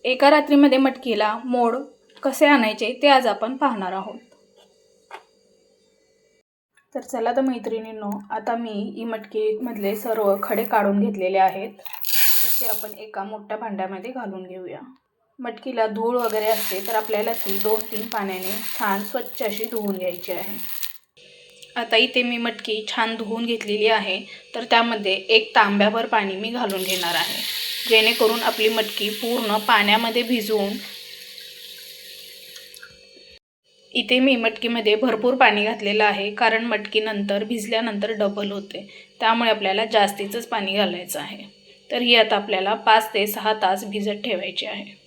एका रात्रीमध्ये मटकीला मोड कसे आणायचे ते आज आपण पाहणार आहोत। तर चला तर मैत्रिणींनो, आता मी ही मटकीमधले सर्व खडे काढून घेतलेले आहेत। तर ते आपण एका मोठ्या भांड्यामध्ये घालून घेऊया। मटकीला धूळ वगैरे असते तर आपल्याला ती 2-3 पाण्याने छान स्वच्छ अशी धुवून घ्यायची आहे। आता इथे मी मटकी छान धुवून घेतलेली आहे। तर त्यामध्ये 1 तांब्याभर पाणी मी घालून घेणार आहे, जेणेकरून आपली मटकी पूर्ण पाण्यामध्ये भिजून। इथे मी मटकीमध्ये भरपूर पाणी घातलेलं आहे, कारण मटकी नंतर भिजल्यानंतर डबल होते, त्यामुळे आपल्याला जास्तीचंच पाणी घालायचं आहे। तर ही आता आपल्याला 5 ते 6 तास भिजत ठेवायची आहे।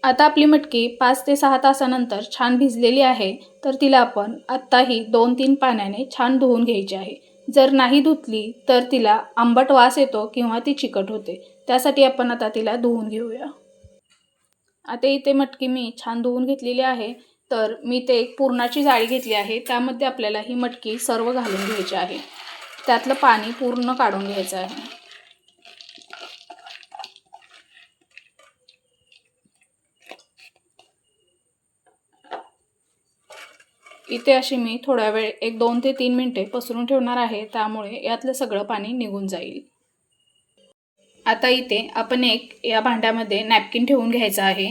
आता आपली मटकी 5 ते 6 तासानंतर छान भिजलेली आहे। तर तिला आपण आत्ताही 2-3 पाण्याने छान धुवून घ्यायची आहे। जर नाही धुतली तर तिला आंबट वास येतो किंवा ती चिकट होते, त्यासाठी आपण आता तिला धुवून घेऊया। आता इथे मटकी मी छान धुवून घेतलेली आहे। तर मी ते एक पुरणाची जाळी घेतली आहे, त्यामध्ये आपल्याला ही मटकी सर्व घालून घ्यायची आहे। त्यातलं पाणी पूर्ण काढून घ्यायचं आहे। इथे अशी मी थोडा वेळ 1-2 ते 3 मिनिटे पसरून ठेवणार आहे, त्यामुळे यातलं सगळं पाणी निघून जाईल। आता इथे आपण या भांड्यामध्ये नॅपकिन ठेवून घ्यायचं आहे।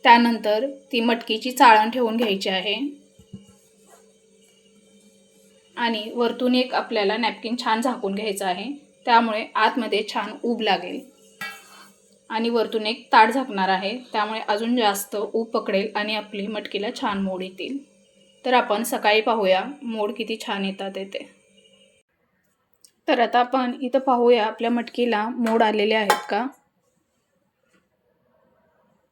त्यानंतर ती मटकीची चाळण ठेवून घ्यायची आहे आणि वरतून एक आपल्याला नॅपकिन छान झाकून घ्यायचं आहे, त्यामुळे आतमध्ये छान ऊब लागेल। आणि वरतून एक ताट झाकणार आहे, त्यामुळे अजून जास्त ऊब पकडेल आणि आपली मटकीला छान मोड येतील। तर आपण सकाळी पाहूया मोड किती छान येतात ते। तर आता आपण इथं पाहूया आपल्या मटकीला मोड आलेले आहेत का।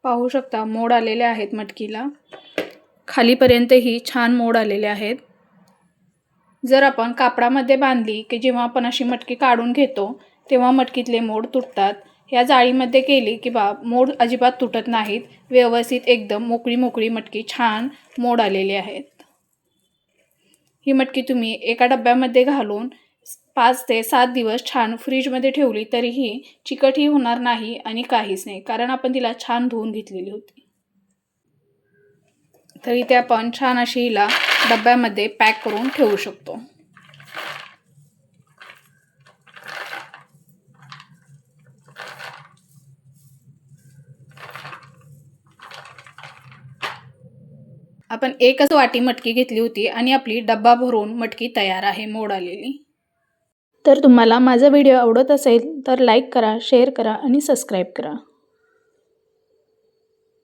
पाहू शकता मोड आलेले आहेत मटकीला, खालीपर्यंतही छान मोड आलेले आहेत। जर आपण कापडामध्ये बांधली की जेव्हा आपण अशी मटकी काढून घेतो तेव्हा मटकीतले मोड तुटतात। या जाळीमध्ये केली की मोड अजिबात तुटत नाहीत, व्यवस्थित एकदम मोकळी मटकी छान मोड आलेली आहेत। ही मटकी तुम्ही एका डब्यामध्ये घालून 5 ते 7 दिवस छान फ्रीजमध्ये ठेवली तरीही चिकटही होणार नाही आणि काहीच नाही, कारण आपण तिला छान धुवून घेतलेली होती। तर इथे आपण छान अशी हिला डब्यामध्ये पॅक करून ठेवू शकतो। आपण एकच वाटी मटकी घेतली होती आणि आपली डब्बा भरून मटकी तयार आहे मोड आलेली। तर तुम्हाला माझा व्हिडिओ आवडत असेल तर लाईक करा, शेअर करा आणि सबस्क्राईब करा।